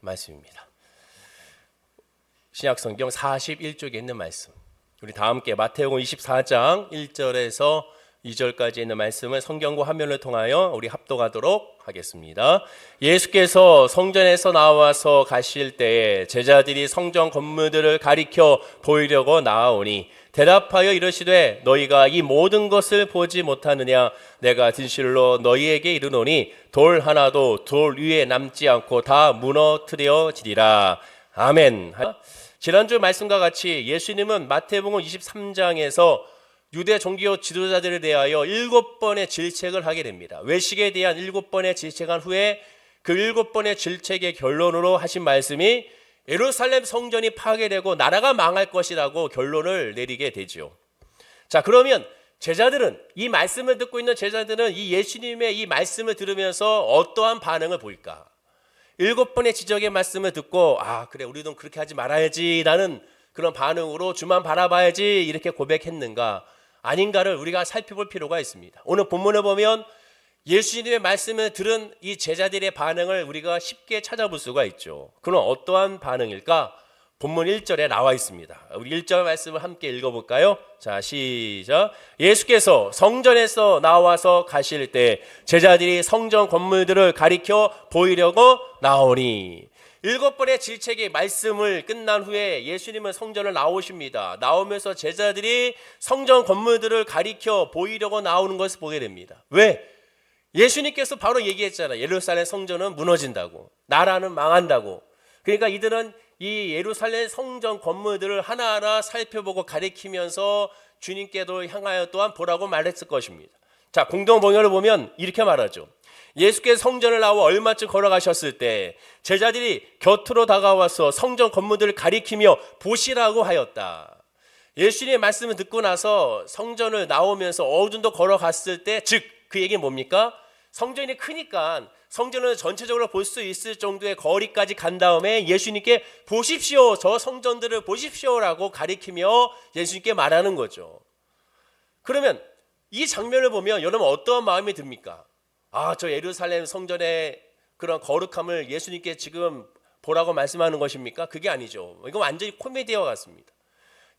말씀입니다. 신약성경 41쪽에 있는 말씀, 우리 다 함께 마태복음 24장 1절에서 2절까지 있는 말씀을 성경과 화면을 통하여 우리 합독하도록 하겠습니다. 예수께서 성전에서 나와서 가실 때에 제자들이 성전 건물들을 가리켜 보이려고 나아오니 대답하여 이르시되 너희가 이 모든 것을 보지 못하느냐? 내가 진실로 너희에게 이르노니 돌 하나도 돌 위에 남지 않고 다 무너뜨려지리라. 아멘. 지난주 말씀과 같이 예수님은 마태복음 23장에서 유대 종교 지도자들에 대하여 7번의 질책을 하게 됩니다. 외식에 대한 7번의 질책한 후에 그 7번의 질책의 결론으로 하신 말씀이 예루살렘 성전이 파괴되고 나라가 망할 것이라고 결론을 내리게 되죠. 자, 그러면 제자들은, 이 말씀을 듣고 있는 제자들은 이 예수님의 이 말씀을 들으면서 어떠한 반응을 보일까? 7번의 지적의 말씀을 듣고 그래, 우리도 그렇게 하지 말아야지 라는 그런 반응으로 주만 바라봐야지 이렇게 고백했는가 아닌가를 우리가 살펴볼 필요가 있습니다. 오늘 본문을 보면 예수님의 말씀을 들은 이 제자들의 반응을 우리가 쉽게 찾아볼 수가 있죠. 그럼 어떠한 반응일까? 본문 1절에 나와 있습니다. 우리 1절 말씀을 함께 읽어볼까요? 자, 시작. 예수께서 성전에서 나와서 가실 때 제자들이 성전 건물들을 가리켜 보이려고 나오니, 7번의 질책의 말씀을 끝난 후에 예수님은 성전을 나오십니다. 나오면서 제자들이 성전 건물들을 가리켜 보이려고 나오는 것을 보게 됩니다. 왜? 예수님께서 바로 얘기했잖아요. 예루살렘 성전은 무너진다고, 나라는 망한다고. 그러니까 이들은 이 예루살렘 성전 건물들을 하나하나 살펴보고 가리키면서 주님께도 향하여 또한 보라고 말했을 것입니다. 자, 공동번역을 보면 이렇게 말하죠. 예수께서 성전을 나와 얼마쯤 걸어가셨을 때 제자들이 곁으로 다가와서 성전 건물들을 가리키며 보시라고 하였다. 예수님의 말씀을 듣고 나서 성전을 나오면서 어느 정도 걸어갔을 때, 즉 그 얘기는 뭡니까? 성전이 크니까 성전을 전체적으로 볼 수 있을 정도의 거리까지 간 다음에 예수님께 보십시오, 저 성전들을 보십시오라고 가리키며 예수님께 말하는 거죠. 그러면 이 장면을 보면 여러분 어떠한 마음이 듭니까? 저 예루살렘 성전의 그런 거룩함을 예수님께 지금 보라고 말씀하는 것입니까? 그게 아니죠. 이건 완전히 코미디와 같습니다.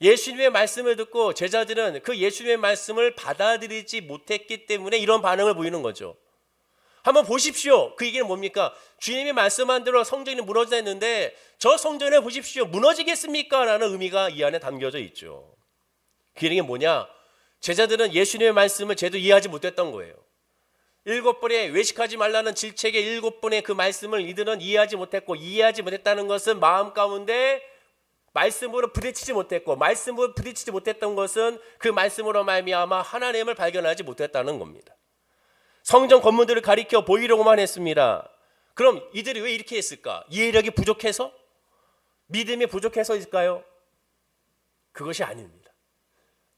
예수님의 말씀을 듣고 제자들은 그 예수님의 말씀을 받아들이지 못했기 때문에 이런 반응을 보이는 거죠. 한번 보십시오. 그 얘기는 뭡니까? 주님이 말씀한 대로 성전이 무너져 있는데 저 성전에 보십시오. 무너지겠습니까? 라는 의미가 이 안에 담겨져 있죠. 그 얘기는 뭐냐? 제자들은 예수님의 말씀을 제대로 이해하지 못했던 거예요. 7번의 외식하지 말라는 질책의 7번의 그 말씀을 이들은 이해하지 못했고, 이해하지 못했다는 것은 마음 가운데 말씀으로 부딪히지 못했고, 말씀으로 부딪히지 못했던 것은 그 말씀으로 말미암아 하나님을 발견하지 못했다는 겁니다. 성전 건물들을 가리켜 보이려고만 했습니다. 그럼 이들이 왜 이렇게 했을까? 이해력이 부족해서? 믿음이 부족해서일까요? 그것이 아닙니다.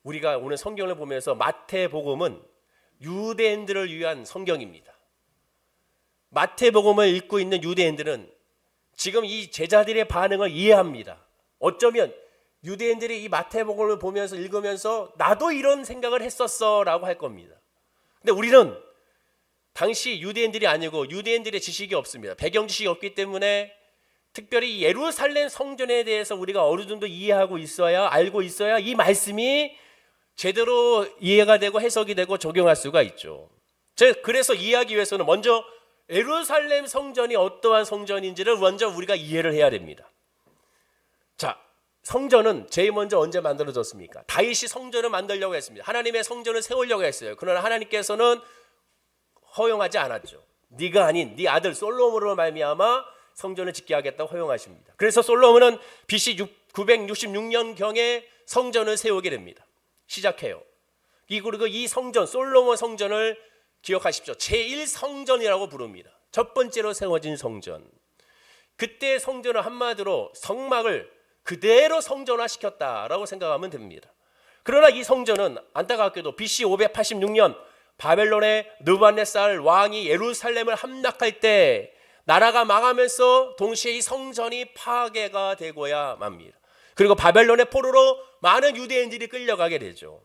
우리가 오늘 성경을 보면서 마태복음은 유대인들을 위한 성경입니다. 마태복음을 읽고 있는 유대인들은 지금 이 제자들의 반응을 이해합니다. 어쩌면 유대인들이 이 마태복음을 보면서 읽으면서 나도 이런 생각을 했었어 라고 할 겁니다. 근데 우리는 당시 유대인들이 아니고 유대인들의 지식이 없습니다. 배경 지식이 없기 때문에 특별히 예루살렘 성전에 대해서 우리가 어느 정도 이해하고 있어야, 알고 있어야 이 말씀이 제대로 이해가 되고 해석이 되고 적용할 수가 있죠. 그래서 이해하기 위해서는 먼저 예루살렘 성전이 어떠한 성전인지를 먼저 우리가 이해를 해야 됩니다. 자, 성전은 제일 먼저 언제 만들어졌습니까? 다윗이 성전을 만들려고 했습니다. 하나님의 성전을 세우려고 했어요. 그러나 하나님께서는 허용하지 않았죠. 네가 아닌 네 아들 솔로몬으로 말미암아 성전을 짓게 하겠다고 허용하십니다. 그래서 솔로몬은 BC 966년경에 성전을 세우게 됩니다. 시작해요. 그리고 이 성전, 솔로몬 성전을 기억하십시오. 제1성전이라고 부릅니다. 첫 번째로 세워진 성전. 그때 성전을 한마디로 성막을 그대로 성전화시켰다라고 생각하면 됩니다. 그러나 이 성전은 안타깝게도 BC 586년 바벨론의 느부갓네살 왕이 예루살렘을 함락할 때 나라가 망하면서 동시에 이 성전이 파괴가 되고야 맙니다. 그리고 바벨론의 포로로 많은 유대인들이 끌려가게 되죠.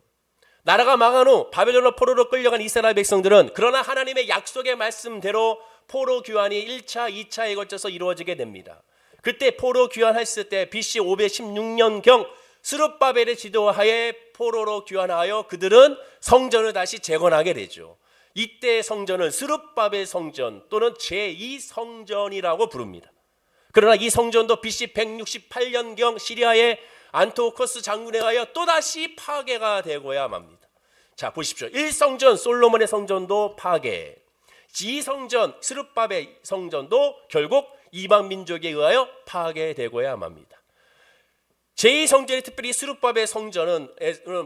나라가 망한 후 바벨론의 포로로 끌려간 이스라엘 백성들은 그러나 하나님의 약속의 말씀대로 포로 귀환이 1차, 2차에 걸쳐서 이루어지게 됩니다. 그때 포로 귀환했을 때 BC 516년경 스룹바벨의 지도하에 포로로 귀환하여 그들은 성전을 다시 재건하게 되죠. 이때 성전은 스룹바벨 성전 또는 제2성전이라고 부릅니다. 그러나 이 성전도 BC 168년경 시리아의 안티오코스 장군에 의하여 또다시 파괴가 되고야 맙니다. 자, 보십시오. 1성전 솔로몬의 성전도 파괴, 2성전 스룹바벨 성전도 결국 이방 민족에 의하여 파괴되고야 맙니다. 제2성전이 특별히 스룹바벨 성전은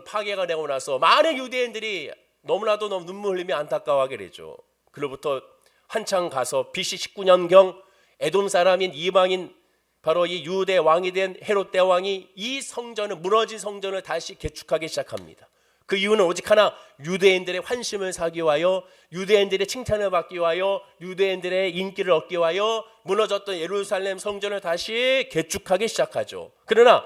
파괴가 되고 나서 많은 유대인들이 너무나도 너무 눈물 흘리며 안타까워하게 되죠. 그로부터 한참 가서 BC 19년경 에돔 사람인 이방인 바로 이 유대 왕이 된 헤롯 대왕이 이 성전을, 무너진 성전을 다시 개축하기 시작합니다. 그 이유는 오직 하나, 유대인들의 환심을 사기 위하여, 유대인들의 칭찬을 받기 위하여, 유대인들의 인기를 얻기 위하여 무너졌던 예루살렘 성전을 다시 개축하기 시작하죠. 그러나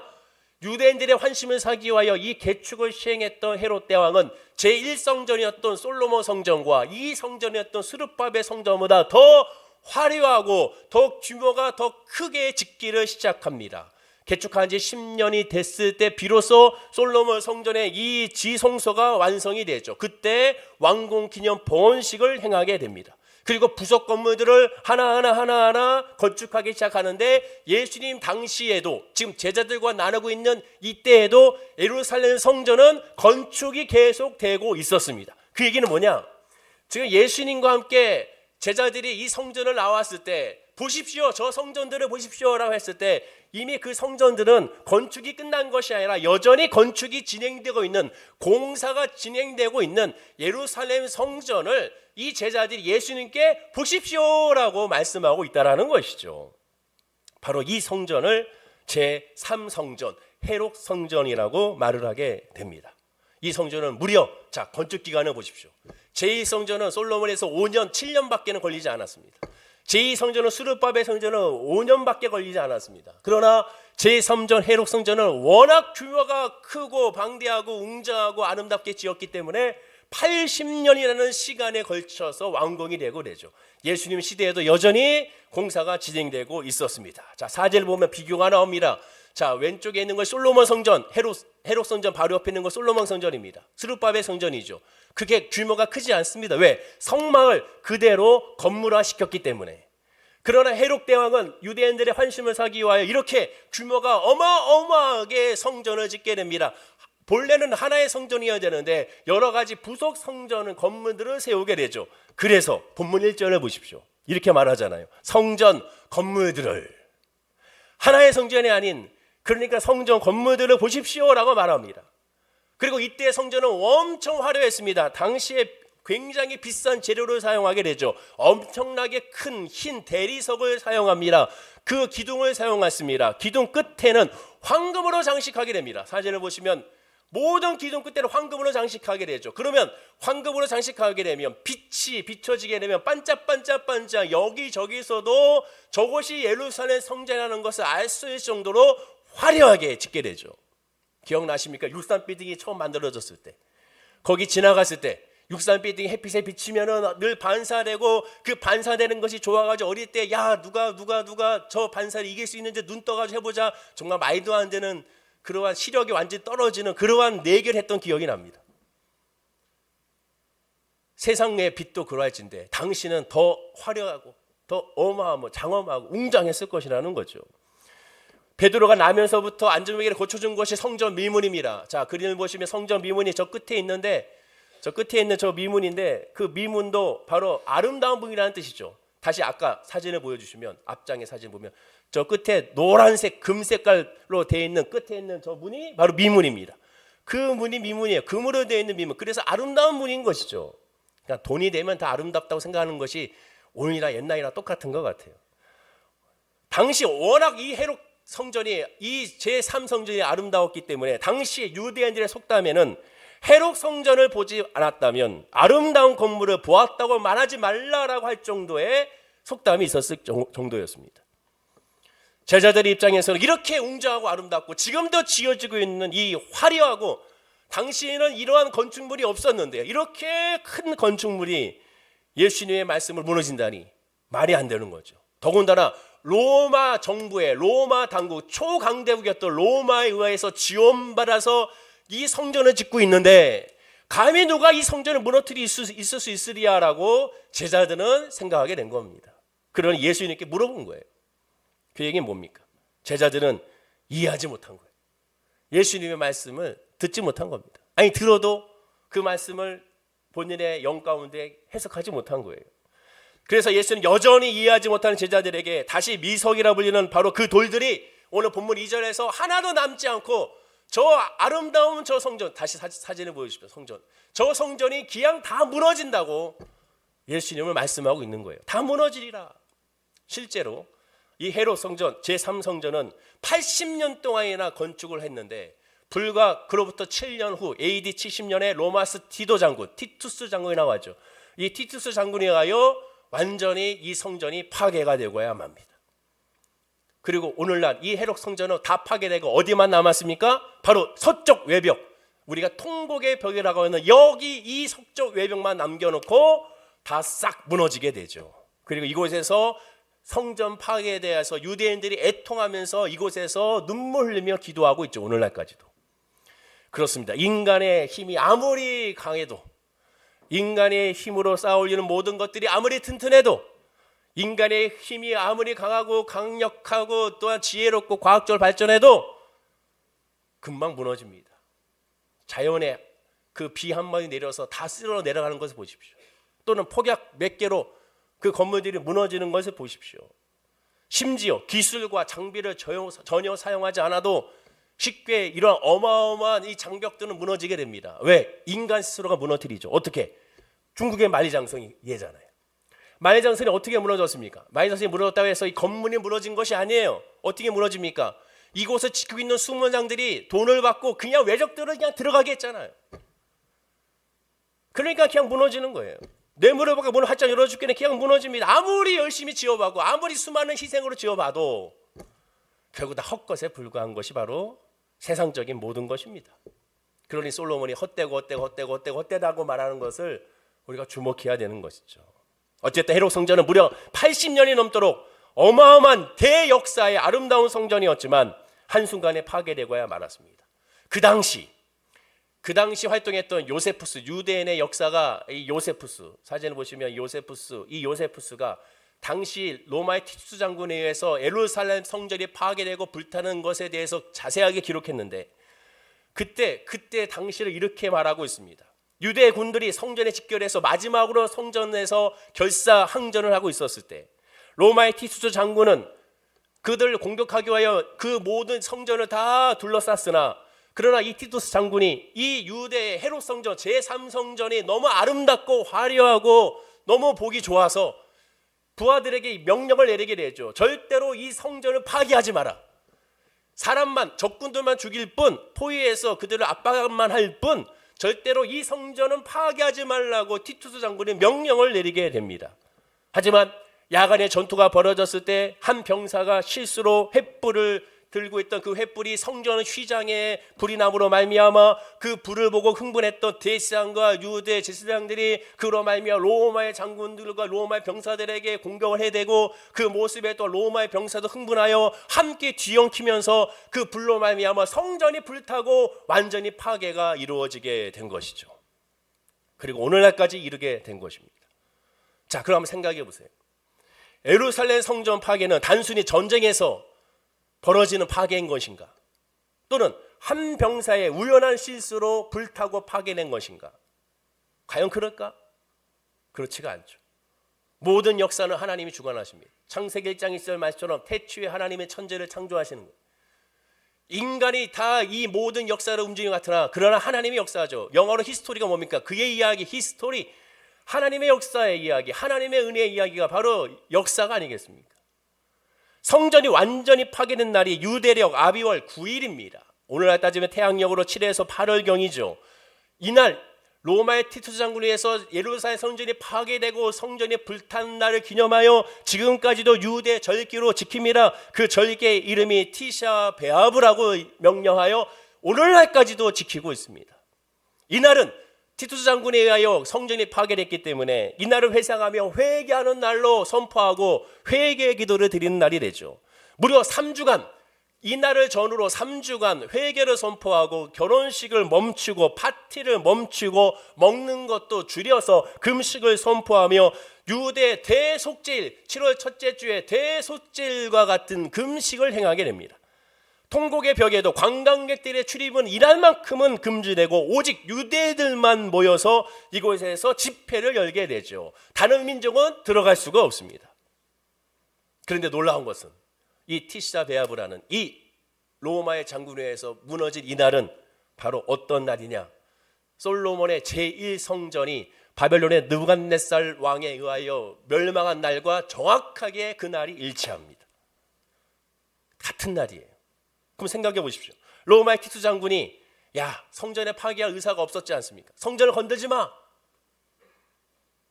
유대인들의 환심을 사기 위하여 이 개축을 시행했던 헤롯 대왕은 제1성전이었던 솔로몬 성전과 이 성전이었던 스룹바벨 성전보다 더 화려하고 더 규모가 더 크게 짓기를 시작합니다. 개축한 지 10년이 됐을 때 비로소 솔로몬 성전의 이 지성소가 완성이 되죠. 그때 왕궁기념 봉헌식을 행하게 됩니다. 그리고 부속 건물들을 하나하나 건축하기 시작하는데, 예수님 당시에도 지금 제자들과 나누고 있는 이때에도 예루살렘 성전은 건축이 계속되고 있었습니다. 그 얘기는 뭐냐? 지금 예수님과 함께 제자들이 이 성전을 나왔을 때, 보십시오, 저 성전들을 보십시오라고 했을 때 이미 그 성전들은 건축이 끝난 것이 아니라 여전히 건축이 진행되고 있는, 공사가 진행되고 있는 예루살렘 성전을 이 제자들이 예수님께 보십시오라고 말씀하고 있다라는 것이죠. 바로 이 성전을 제3성전, 헤롯 성전이라고 말을 하게 됩니다. 이 성전은 무려, 자, 건축 기간을 보십시오. 제2성전은 솔로몬에서 5년, 7년밖에는 걸리지 않았습니다. 제2성전은 스룹바벨 성전은 5년밖에 걸리지 않았습니다. 그러나 제3전 헤롯 성전은 워낙 규모가 크고 방대하고 웅장하고 아름답게 지었기 때문에 80년이라는 시간에 걸쳐서 완공이 되죠. 예수님 시대에도 여전히 공사가 진행되고 있었습니다. 자, 4절 보면 비교가 나옵니다. 자, 왼쪽에 있는 건 솔로몬 성전, 헤롯 성전 바로 옆에 있는 건 솔로몬 성전입니다. 스룹바벨 성전이죠. 그게 규모가 크지 않습니다. 왜? 성막을 그대로 건물화 시켰기 때문에. 그러나 헤롯 대왕은 유대인들의 환심을 사기 위하여 이렇게 규모가 어마어마하게 성전을 짓게 됩니다. 본래는 하나의 성전이어야 되는데 여러 가지 부속 성전은 건물들을 세우게 되죠. 그래서 본문 1절을 보십시오. 이렇게 말하잖아요. 성전 건물들을, 하나의 성전이 아닌, 그러니까 성전 건물들을 보십시오라고 말합니다. 그리고 이때 성전은 엄청 화려했습니다. 당시에 굉장히 비싼 재료를 사용하게 되죠. 엄청나게 큰 흰 대리석을 사용합니다. 그 기둥을 사용했습니다. 기둥 끝에는 황금으로 장식하게 됩니다. 사진을 보시면 모든 기둥 끝에는 황금으로 장식하게 되죠. 그러면 황금으로 장식하게 되면 빛이 비춰지게 되면 반짝반짝반짝 여기저기서도 저곳이 예루살렘 성전이라는 것을 알 수 있을 정도로 화려하게 짓게 되죠. 기억나십니까? 63빌딩이 처음 만들어졌을 때, 거기 지나갔을 때 63빌딩이 햇빛에 비치면은 늘 반사되고, 그 반사되는 것이 좋아가지고 어릴 때, 야, 누가 저 반사를 이길 수 있는지 눈 떠가지고 해보자, 정말 말도 안 되는 그러한 시력이 완전히 떨어지는 그러한 내기를 했던 기억이 납니다. 세상의 빛도 그러할진데 당신은 더 화려하고 더 어마어마하고 장엄하고 웅장했을 것이라는 거죠. 베드로가 나면서부터 안전벨기를 고쳐준 것이 성전 미문입니다. 자, 그림을 보시면 성전 미문이 저 끝에 있는데, 저 끝에 있는 저 미문인데, 그 미문도 바로 아름다운 문이라는 뜻이죠. 다시 아까 사진을 보여주시면, 앞장의 사진 보면 저 끝에 노란색 금색깔로 되어 있는 끝에 있는 저 문이 바로 미문입니다. 그 문이 미문이에요. 금으로 되어 있는 미문. 그래서 아름다운 문인 것이죠. 그러니까 돈이 되면 다 아름답다고 생각하는 것이 오늘이나 옛날이나 똑같은 것 같아요. 당시 워낙 이 헤롯 성전이, 이 제3성전이 아름다웠기 때문에 당시 유대인들의 속담에는 헤롯 성전을 보지 않았다면 아름다운 건물을 보았다고 말하지 말라라고 할 정도의 속담이 있었을 정도였습니다. 제자들의 입장에서는 이렇게 웅장하고 아름답고 지금도 지어지고 있는 이 화려하고, 당시에는 이러한 건축물이 없었는데요, 이렇게 큰 건축물이 예수님의 말씀을 무너진다니, 말이 안 되는 거죠. 더군다나 로마 정부의 로마 당국 초강대국이었던 로마에 의해서 지원받아서 이 성전을 짓고 있는데 감히 누가 이 성전을 무너뜨릴 수 있을 수 있으리야라고 제자들은 생각하게 된 겁니다. 그러니 예수님께 물어본 거예요. 그 얘기는 뭡니까? 제자들은 이해하지 못한 거예요. 예수님의 말씀을 듣지 못한 겁니다. 아니 들어도 그 말씀을 본인의 영 가운데 해석하지 못한 거예요. 그래서 예수는 여전히 이해하지 못하는 제자들에게 다시 미석이라 불리는 바로 그 돌들이 오늘 본문 2절에서 하나도 남지 않고 저 아름다운 저 성전, 다시 사진을 보여주십시오. 성전, 저 성전이 기양 다 무너진다고 예수님을 말씀하고 있는 거예요. 다 무너지리라. 실제로 이 헤롯 성전 제3성전은 80년 동안이나 건축을 했는데 불과 그로부터 7년 후 AD 70년에 로마스 디도 장군, 티투스 장군이 나왔죠. 이 티투스 장군이 하여 완전히 이 성전이 파괴가 되고야 맙니다. 그리고 오늘날 이 헤롯 성전은 다 파괴되고 어디만 남았습니까? 바로 서쪽 외벽, 우리가 통곡의 벽이라고 하는 여기 이 서쪽 외벽만 남겨놓고 다 싹 무너지게 되죠. 그리고 이곳에서 성전 파괴에 대해서 유대인들이 애통하면서 이곳에서 눈물 흘리며 기도하고 있죠. 오늘날까지도 그렇습니다. 인간의 힘이 아무리 강해도, 인간의 힘으로 쌓아올리는 모든 것들이 아무리 튼튼해도, 인간의 힘이 아무리 강하고 강력하고 또한 지혜롭고 과학적으로 발전해도 금방 무너집니다. 자연의 그 비 한 번이 내려서 다 쓸어 내려가는 것을 보십시오. 또는 폭약 몇 개로 그 건물들이 무너지는 것을 보십시오. 심지어 기술과 장비를 전혀 사용하지 않아도 쉽게 이런 어마어마한 이 장벽들은 무너지게 됩니다. 왜? 인간 스스로가 무너뜨리죠. 어떻게? 중국의 만리장성이 예잖아요. 만리장성이 어떻게 무너졌습니까? 만리장성이 무너졌다고 해서 이 건물이 무너진 것이 아니에요. 어떻게 무너집니까? 이곳을 지키고 있는 수문장들이 돈을 받고 그냥 외적들을 그냥 들어가게 했잖아요. 그러니까 그냥 무너지는 거예요. 뇌물을 받고 문을 활짝 열어줄게는 그냥 무너집니다. 아무리 열심히 지어봐도, 아무리 수많은 희생으로 지어봐도 결국 다 헛것에 불과한 것이 바로 세상적인 모든 것입니다. 그러니 솔로몬이 헛되다고 말하는 것을 우리가 주목해야 되는 것이죠. 어쨌든 헤롯 성전은 무려 80년이 넘도록 어마어마한 대역사의 아름다운 성전이었지만 한순간에 파괴되고야 말았습니다. 그 당시 활동했던 요세푸스, 유대인의 역사가 이 요세푸스, 사진을 보시면 이 요세푸스가 당시 로마의 티투스 장군에 의해서 예루살렘 성전이 파괴되고 불타는 것에 대해서 자세하게 기록했는데 그때 당시를 이렇게 말하고 있습니다. 유대 군들이 성전에 집결해서 마지막으로 성전에서 결사항전을 하고 있었을 때 로마의 티투스 장군은 그들을 공격하기 위하여 그 모든 성전을 다 둘러쌌으나 그러나 이 티투스 장군이 이 유대의 헤롯 성전 제3성전이 너무 아름답고 화려하고 너무 보기 좋아서 부하들에게 명령을 내리게 되죠. 절대로 이 성전을 파괴하지 마라. 사람만, 적군들만 죽일 뿐, 포위해서 그들을 압박만 할 뿐, 절대로 이 성전은 파괴하지 말라고 티투스 장군이 명령을 내리게 됩니다. 하지만 야간에 전투가 벌어졌을 때 한 병사가 실수로 횃불을 들고 있던 그 횃불이 성전 휘장에 불이 남으로 말미암아 그 불을 보고 흥분했던 대제사장과 유대 제사장들이 그로 말미암아 로마의 장군들과 로마의 병사들에게 공격을 해대고 그 모습에 또 로마의 병사도 흥분하여 함께 뒤엉키면서 그 불로 말미암아 성전이 불타고 완전히 파괴가 이루어지게 된 것이죠. 그리고 오늘날까지 이르게 된 것입니다. 자, 그럼 한번 생각해 보세요. 예루살렘 성전 파괴는 단순히 전쟁에서 벌어지는 파괴인 것인가? 또는 한 병사의 우연한 실수로 불타고 파괴된 것인가? 과연 그럴까? 그렇지가 않죠. 모든 역사는 하나님이 주관하십니다. 창세기 1장 1절 말씀처럼 태초에 하나님의 천지를 창조하시는 거예요. 인간이 다 이 모든 역사를 움직이는 것 같으나 그러나 하나님이 역사하죠. 영어로 히스토리가 뭡니까? 그의 이야기, 히스토리. 하나님의 역사의 이야기, 하나님의 은혜의 이야기가 바로 역사가 아니겠습니까? 성전이 완전히 파괴된 날이 유대력 아비월 9일입니다. 오늘날 따지면 태양력으로 7에서 8월경이죠. 이날 로마의 티투스 장군에 의해서 예루살렘 성전이 파괴되고 성전이 불탄 날을 기념하여 지금까지도 유대 절기로 지킵니다. 그 절기의 이름이 티샤 베아브라고 명명하여 오늘날까지도 지키고 있습니다. 이날은 티투스 장군에 의하여 성전이 파괴됐기 때문에 이 날을 회상하며 회개하는 날로 선포하고 회개의 기도를 드리는 날이 되죠. 무려 3주간, 이 날을 전후로 3주간 회개를 선포하고 결혼식을 멈추고 파티를 멈추고 먹는 것도 줄여서 금식을 선포하며 유대 대속죄일, 7월 첫째 주에 대속죄일과 같은 금식을 행하게 됩니다. 통곡의 벽에도 관광객들의 출입은 이날만큼은 금지되고 오직 유대인들만 모여서 이곳에서 집회를 열게 되죠. 다른 민족은 들어갈 수가 없습니다. 그런데 놀라운 것은 이 티시다 베아브라는 이 로마의 장군회에서 무너진 이 날은 바로 어떤 날이냐? 솔로몬의 제1성전이 바벨론의 느부갓네살 왕에 의하여 멸망한 날과 정확하게 그 날이 일치합니다. 같은 날이에요. 그럼 생각해 보십시오. 로마의 티투 장군이 성전에 파괴할 의사가 없었지 않습니까? 성전을 건들지 마.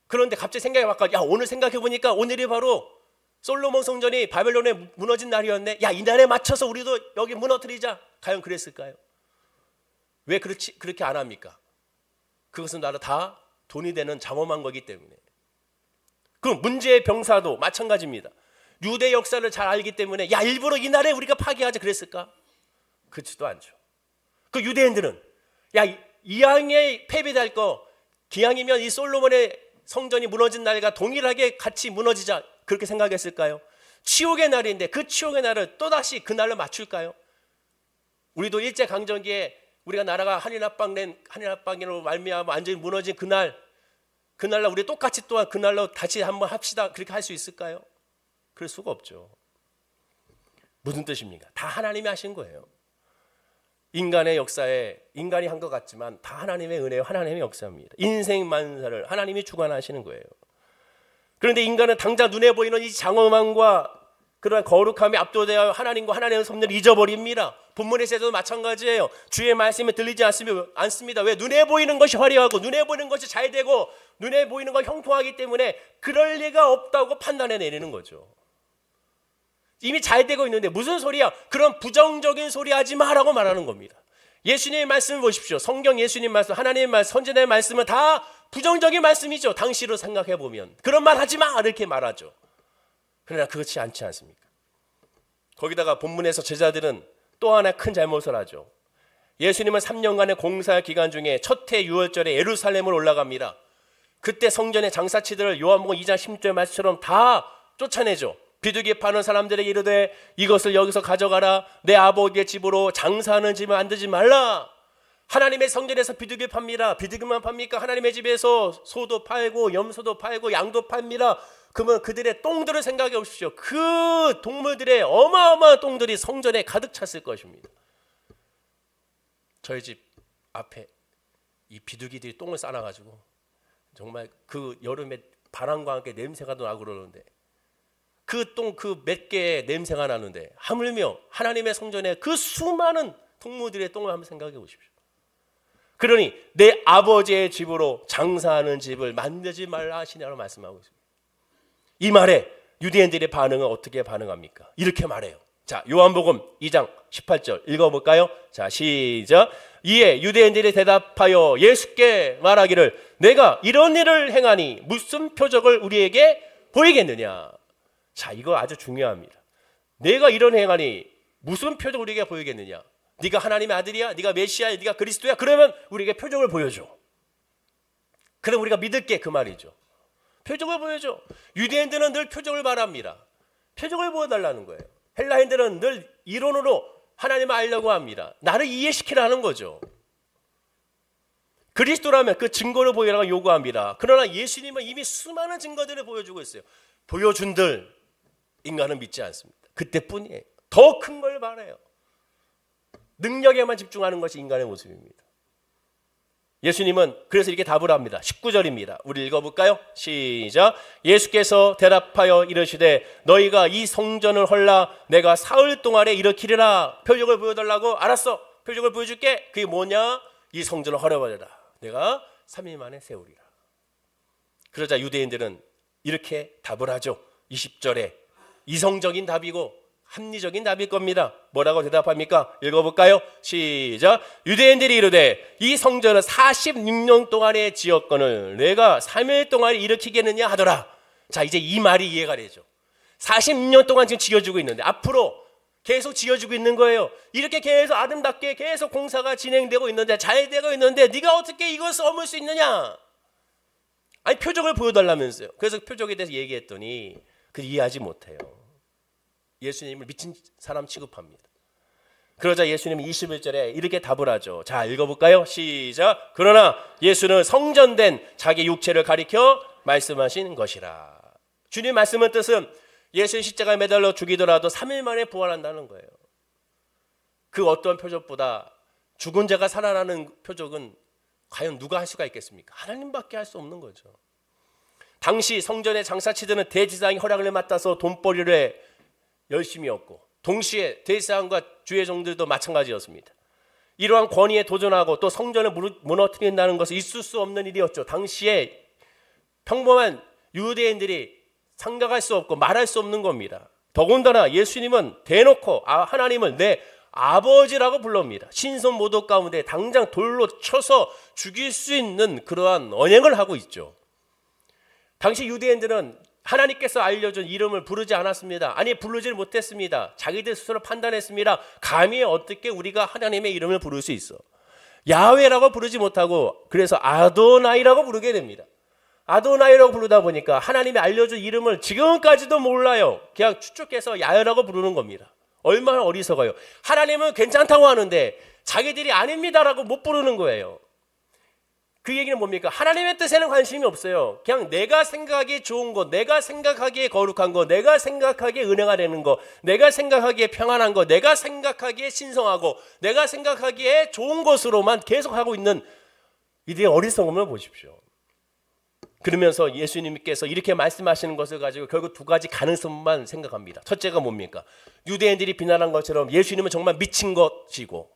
그런데 갑자기 생각이 바꿔. 오늘 생각해 보니까 오늘이 바로 솔로몬 성전이 바벨론에 무너진 날이었네. 이 날에 맞춰서 우리도 여기 무너뜨리자. 과연 그랬을까요? 왜 그렇게 안 합니까? 그것은 나라 다 돈이 되는 장엄한 거기 때문에. 그 문제의 병사도 마찬가지입니다. 유대 역사를 잘 알기 때문에 일부러 이 날에 우리가 파괴하자 그랬을까? 그렇지도 않죠. 그 유대인들은 이왕에 폐비될 거 기왕이면 이 솔로몬의 성전이 무너진 날과 동일하게 같이 무너지자 그렇게 생각했을까요? 치욕의 날인데 그 치욕의 날을 또다시 그 날로 맞출까요? 우리도 일제강점기에 우리가 나라가 한일합방으로 말미암아 완전히 무너진 그날로 우리 똑같이 또한 그날로 다시 한번 합시다 그렇게 할 수 있을까요? 그럴 수가 없죠. 무슨 뜻입니까? 다 하나님이 하신 거예요. 인간의 역사에 인간이 한 것 같지만 다 하나님의 은혜요, 하나님의 역사입니다. 인생 만사를 하나님이 주관하시는 거예요. 그런데 인간은 당장 눈에 보이는 이 장엄함과 그런 거룩함에 압도되어 하나님과 하나님의 섭리를 잊어버립니다. 본문에서도 마찬가지예요. 주의 말씀이 들리지 않습니다. 왜? 눈에 보이는 것이 화려하고 눈에 보이는 것이 잘 되고 눈에 보이는 건 형통하기 때문에 그럴 리가 없다고 판단해 내리는 거죠. 이미 잘 되고 있는데 무슨 소리야? 그런 부정적인 소리 하지 마라고 말하는 겁니다. 예수님의 말씀을 보십시오. 성경 예수님 말씀, 하나님의 말씀, 선지자의 말씀은 다 부정적인 말씀이죠. 당시로 생각해 보면 그런 말 하지 마 이렇게 말하죠. 그러나 그렇지 않지 않습니까? 거기다가 본문에서 제자들은 또 하나 큰 잘못을 하죠. 예수님은 3년간의 공사 기간 중에 첫 해 6월절에 예루살렘으로 올라갑니다. 그때 성전의 장사치들을 요한복음 2장 10절 말씀처럼 다 쫓아내죠. 비둘기 파는 사람들에게 이르되 이것을 여기서 가져가라. 내 아버지의 집으로 장사하는 집을 만들지 말라. 하나님의 성전에서 비둘기 팝니다. 비둘기만 팝니까? 하나님의 집에서 소도 팔고 염소도 팔고 양도 팝니다. 그러면 그들의 똥들을 생각해 보십시오. 그 동물들의 어마어마한 똥들이 성전에 가득 찼을 것입니다. 저희 집 앞에 이 비둘기들이 똥을 싸놔가지고 정말 그 여름에 바람과 함께 냄새가 나고 그러는데 그 똥 그 몇 개의 냄새가 나는데 하물며 하나님의 성전에 그 수많은 동물들의 똥을 한번 생각해 보십시오. 그러니 내 아버지의 집으로 장사하는 집을 만들지 말라 하시냐고 말씀하고 있습니다. 이 말에 유대인들의 반응은 어떻게 반응합니까? 이렇게 말해요. 자, 요한복음 2장 18절 읽어볼까요? 자, 시작. 이에 유대인들이 대답하여 예수께 말하기를 내가 이런 일을 행하니 무슨 표적을 우리에게 보이겠느냐. 자, 이거 아주 중요합니다. 내가 이런 행하니 무슨 표적을 우리에게 보이겠느냐. 네가 하나님의 아들이야? 네가 메시아야? 네가 그리스도야? 그러면 우리에게 표적을 보여줘. 그럼 우리가 믿을게 그 말이죠. 표적을 보여줘. 유대인들은 늘 표적을 말합니다. 표적을 보여달라는 거예요. 헬라인들은 늘 이론으로 하나님을 알려고 합니다. 나를 이해시키라는 거죠. 그리스도라면 그 증거를 보여라고 요구합니다. 그러나 예수님은 이미 수많은 증거들을 보여주고 있어요. 보여준들 인간은 믿지 않습니다. 그때뿐이에요. 더 큰 걸 바라요. 능력에만 집중하는 것이 인간의 모습입니다. 예수님은 그래서 이렇게 답을 합니다. 19절입니다. 우리 읽어볼까요? 시작. 예수께서 대답하여 이르시되 너희가 이 성전을 헐라 내가 사흘 동안에 일으키리라. 표적을 보여달라고? 알았어. 표적을 보여줄게. 그게 뭐냐? 이 성전을 헐어버려라. 내가 3일 만에 세우리라. 그러자 유대인들은 이렇게 답을 하죠. 20절에 이성적인 답이고 합리적인 답일 겁니다. 뭐라고 대답합니까? 읽어볼까요? 시작. 유대인들이 이르되 이 성전은 46년 동안의 지었건을 내가 3일 동안에 일으키겠느냐 하더라. 자, 이제 이 말이 이해가 되죠. 46년 동안 지금 지어주고 있는데 앞으로 계속 지어주고 있는 거예요. 이렇게 계속 아름답게 계속 공사가 진행되고 있는데, 잘 되고 있는데 네가 어떻게 이것을 허물 수 있느냐? 아니, 표적을 보여달라면서요. 그래서 표적에 대해서 얘기했더니 그 이해하지 못해요. 예수님을 미친 사람 취급합니다. 그러자 예수님은 21절에 이렇게 답을 하죠. 자, 읽어볼까요? 시작. 그러나 예수는 성전된 자기 육체를 가리켜 말씀하신 것이라. 주님 말씀의 뜻은 예수의 십자가에 매달려 죽이더라도 3일 만에 부활한다는 거예요. 그 어떤 표적보다 죽은 자가 살아나는 표적은 과연 누가 할 수가 있겠습니까? 하나님밖에 할 수 없는 거죠. 당시 성전에 장사치드는 대제사장이 허락을 맡아서 돈벌이를 열심히 얻고, 동시에 대제사장과 주의종들도 마찬가지였습니다. 이러한 권위에 도전하고 또 성전을 무너뜨린다는 것은 있을 수 없는 일이었죠. 당시에 평범한 유대인들이 생각할 수 없고 말할 수 없는 겁니다. 더군다나 예수님은 대놓고 하나님을 내 아버지라고 불릅니다. 신선 모독 가운데 당장 돌로 쳐서 죽일 수 있는 그러한 언행을 하고 있죠. 당시 유대인들은 하나님께서 알려준 이름을 부르지 않았습니다. 아니, 부르질 못했습니다. 자기들 스스로 판단했습니다. 감히 어떻게 우리가 하나님의 이름을 부를 수 있어? 야훼라고 부르지 못하고 그래서 아도나이라고 부르게 됩니다. 아도나이라고 부르다 보니까 하나님이 알려준 이름을 지금까지도 몰라요. 그냥 추측해서 야훼라고 부르는 겁니다. 얼마나 어리석어요. 하나님은 괜찮다고 하는데 자기들이 아닙니다라고 못 부르는 거예요. 그 얘기는 뭡니까? 하나님의 뜻에는 관심이 없어요. 그냥 내가 생각하기에 좋은 것, 내가 생각하기에 거룩한 것, 내가 생각하기에 은혜가 되는 것, 내가 생각하기에 평안한 것, 내가 생각하기에 신성하고, 내가 생각하기에 좋은 것으로만 계속 하고 있는 이들의 어리석음을 보십시오. 그러면서 예수님께서 이렇게 말씀하시는 것을 가지고 결국 두 가지 가능성만 생각합니다. 첫째가 뭡니까? 유대인들이 비난한 것처럼 예수님은 정말 미친 것이고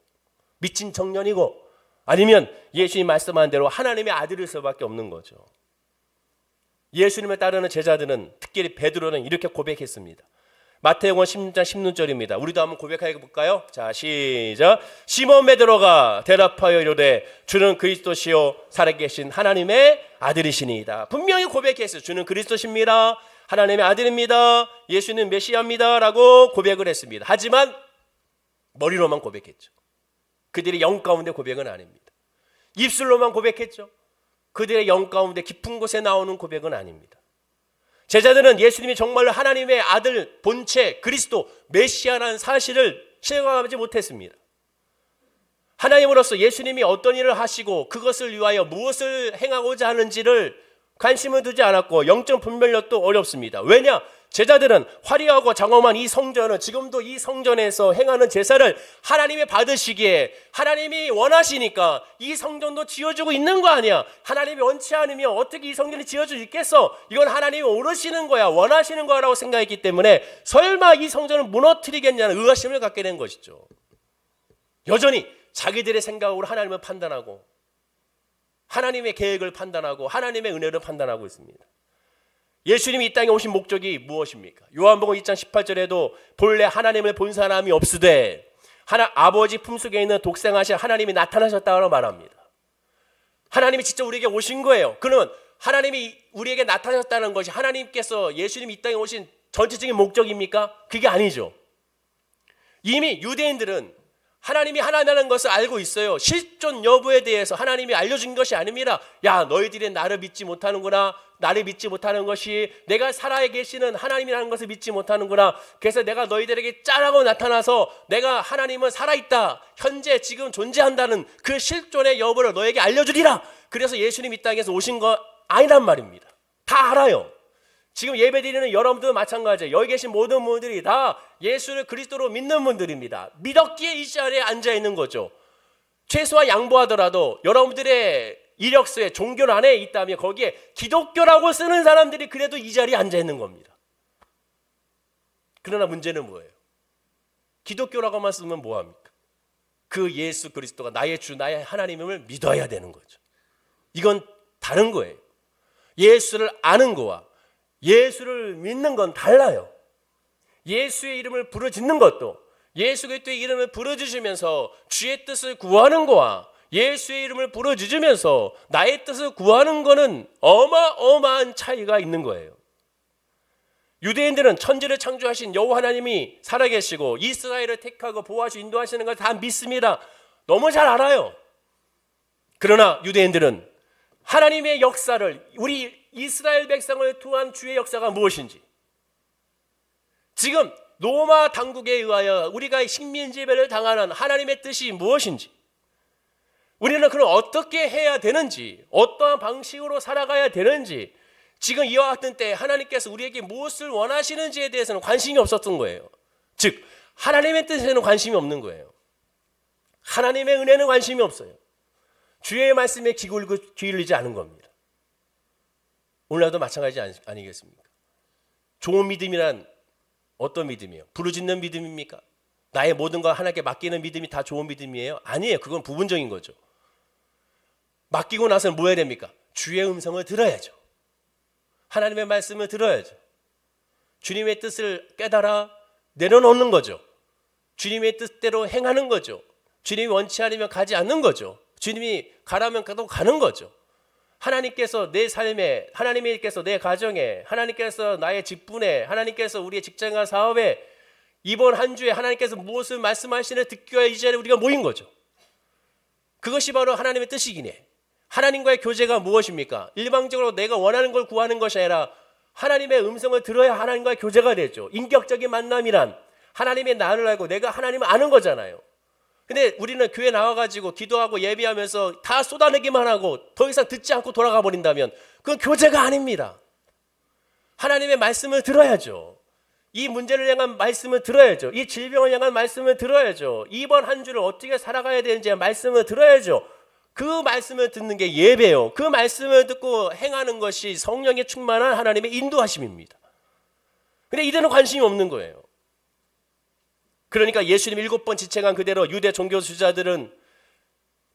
미친 청년이고, 아니면 예수님 말씀한 대로 하나님의 아들일 수밖에 없는 거죠. 예수님을 따르는 제자들은, 특히 베드로는 이렇게 고백했습니다. 마태복음 16장 16절입니다. 우리도 한번 고백해 볼까요? 자, 시작. 시몬 베드로가 대답하여 이르되 주는 그리스도시요 살아계신 하나님의 아들이시니이다. 분명히 고백했어요. 주는 그리스도십니다. 하나님의 아들입니다. 예수는 메시아입니다. 라고 고백을 했습니다. 하지만 머리로만 고백했죠. 그들의 영 가운데 고백은 아닙니다. 입술로만 고백했죠. 그들의 영 가운데 깊은 곳에 나오는 고백은 아닙니다. 제자들은 예수님이 정말로 하나님의 아들, 본체, 그리스도, 메시아라는 사실을 실감하지 못했습니다. 하나님으로서 예수님이 어떤 일을 하시고 그것을 위하여 무엇을 행하고자 하는지를 관심을 두지 않았고 영적 분별력도 어렵습니다. 왜냐? 제자들은 화려하고 장엄한 이 성전은, 지금도 이 성전에서 행하는 제사를 하나님이 받으시기에 하나님이 원하시니까 이 성전도 지어주고 있는 거 아니야. 하나님이 원치 않으면 어떻게 이 성전이 지어줄 수 있겠어? 이건 하나님이 오르시는 거야, 원하시는 거라고 생각했기 때문에 설마 이 성전을 무너뜨리겠냐는 의아심을 갖게 된 것이죠. 여전히 자기들의 생각으로 하나님을 판단하고 하나님의 계획을 판단하고 하나님의 은혜를 판단하고 있습니다. 예수님이 이 땅에 오신 목적이 무엇입니까? 요한복음 2장 18절에도 본래 하나님을 본 사람이 없으되 아버지 품속에 있는 독생하신 하나님이 나타나셨다고 말합니다. 하나님이 직접 우리에게 오신 거예요. 그러면 하나님이 우리에게 나타나셨다는 것이 하나님께서 예수님이 이 땅에 오신 전체적인 목적입니까? 그게 아니죠. 이미 유대인들은 하나님이 하나님이라는 것을 알고 있어요. 실존 여부에 대해서 하나님이 알려준 것이 아닙니다. 야, 너희들이 나를 믿지 못하는구나. 나를 믿지 못하는 것이, 내가 살아 계시는 하나님이라는 것을 믿지 못하는구나. 그래서 내가 너희들에게 짜라고 나타나서 내가 하나님은 살아있다, 현재 지금 존재한다는 그 실존의 여부를 너에게 알려주리라. 그래서 예수님 이 땅에서 오신 거 아니란 말입니다. 다 알아요. 지금 예배드리는 여러분들도 마찬가지예요. 여기 계신 모든 분들이 다 예수를 그리스도로 믿는 분들입니다. 믿었기에 이 자리에 앉아 있는 거죠. 최소한 양보하더라도 여러분들의 이력서에 종교 안에 있다면 거기에 기독교라고 쓰는 사람들이 그래도 이 자리에 앉아 있는 겁니다. 그러나 문제는 뭐예요? 기독교라고만 쓰면 뭐합니까? 그 예수 그리스도가 나의 주, 나의 하나님임을 믿어야 되는 거죠. 이건 다른 거예요. 예수를 아는 거와 예수를 믿는 건 달라요. 예수의 이름을 부르짖는 것도, 예수 그리스도의 이름을 부르짖으면서 주의 뜻을 구하는 거와 예수의 이름을 부르짖으면서 나의 뜻을 구하는 거는 어마어마한 차이가 있는 거예요. 유대인들은 천지를 창조하신 여호와 하나님이 살아계시고 이스라엘을 택하고 보호하시고 인도하시는 걸 다 믿습니다. 너무 잘 알아요. 그러나 유대인들은 하나님의 역사를, 우리 이스라엘 백성을 통한 주의 역사가 무엇인지, 지금 로마 당국에 의하여 우리가 식민지배를 당하는 하나님의 뜻이 무엇인지, 우리는 그럼 어떻게 해야 되는지, 어떠한 방식으로 살아가야 되는지, 지금 이와 같은 때 하나님께서 우리에게 무엇을 원하시는지에 대해서는 관심이 없었던 거예요. 즉 하나님의 뜻에는 관심이 없는 거예요. 하나님의 은혜는 관심이 없어요. 주의 말씀에 귀 기울이지 않은 겁니다. 오늘날도 마찬가지 아니겠습니까? 좋은 믿음이란 어떤 믿음이에요? 부르짖는 믿음입니까? 나의 모든 걸 하나님께 맡기는 믿음이 다 좋은 믿음이에요? 아니에요. 그건 부분적인 거죠. 맡기고 나서 뭐 해야 됩니까? 주의 음성을 들어야죠. 하나님의 말씀을 들어야죠. 주님의 뜻을 깨달아 내려놓는 거죠. 주님의 뜻대로 행하는 거죠. 주님이 원치 않으면 가지 않는 거죠. 주님이 가라면 가는 거죠. 하나님께서 내 삶에, 하나님께서 내 가정에, 하나님께서 나의 직분에, 하나님께서 우리의 직장과 사업에, 이번 한 주에 하나님께서 무엇을 말씀하시는 듣기 위해 이 자리에 우리가 모인 거죠. 그것이 바로 하나님의 뜻이긴 해. 하나님과의 교제가 무엇입니까? 일방적으로 내가 원하는 걸 구하는 것이 아니라 하나님의 음성을 들어야 하나님과의 교제가 되죠. 인격적인 만남이란 하나님의 나를 알고 내가 하나님을 아는 거잖아요. 근데 우리는 교회 나와가지고 기도하고 예배하면서 다 쏟아내기만 하고 더 이상 듣지 않고 돌아가 버린다면 그건 교제가 아닙니다. 하나님의 말씀을 들어야죠. 이 문제를 향한 말씀을 들어야죠. 이 질병을 향한 말씀을 들어야죠. 이번 한 주를 어떻게 살아가야 되는지 말씀을 들어야죠. 그 말씀을 듣는 게 예배요. 그 말씀을 듣고 행하는 것이 성령에 충만한 하나님의 인도하심입니다. 근데 이들은 관심이 없는 거예요. 그러니까 예수님 7번 지체간 그대로 유대 종교 지도자들은